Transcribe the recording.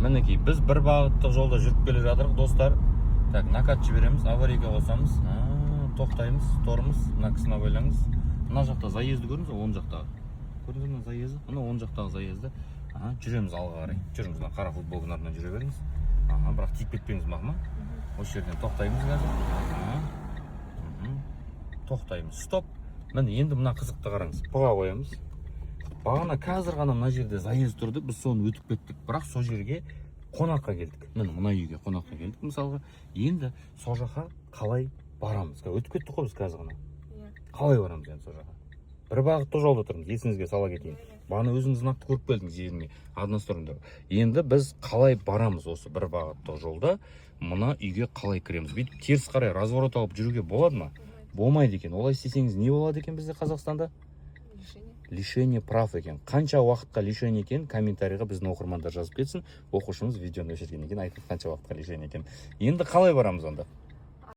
Мінекей, біз бір бағыттық жолда жүріп келе жатырық, достар. Так, накат жібереміз, аварийға қосамыз. Тоқтаймыз, торымыз, мына кісіні байлаңыз. Мына жақта заезді көрдіңіз, оң жақтағы. Көрдіңіз мына заезді? Мына оң жақтағы заезді. Жүреміз алға қарай. Жүріңіз, мына қара футболканың артынан жүре беріңіз. Бірақ тиіп кетпеңіз мағыма. Осы жерден тоқтаймыз қазір. Тоқтаймыз. Стоп. Міне енді мына қызықты қараңыз. Бұға қоямыз. Бағана қазір ғана мына жерде заезд тұрды, біз соны өтіп кеттік. Бірақ сол жерге қонаққа келдік. Мына үйге қонаққа келдік мысалға. Енді сол жаққа қалай барамыз? Өтіп кеттік қой біз қазір ғана. Қалай барамыз енді сол жаққа? Бір бағытты жолда тұрмыз, есіңізге сала кетейін. Бағана өзіңіз знақты көріп келдіңіз жеріне, односторондағы. Енді біз қалай барамыз осы бір бағытты жолда? Мына үйге қалай кіреміз? Бүйтіп теріс қарай разворот алып жүруге болады ма? Болмайды екен. Олай істесеңіз не болады екен бізде Қазақстанда? Лишение прав екен. Қанша уақытқа лишение екен комментарийға біздің оқырмандар жазып кетсін. Оқушымыз видеоны өшіргеннен кейін айтып қанша уақытқа лишение екен. Енді қалай барамыз онда?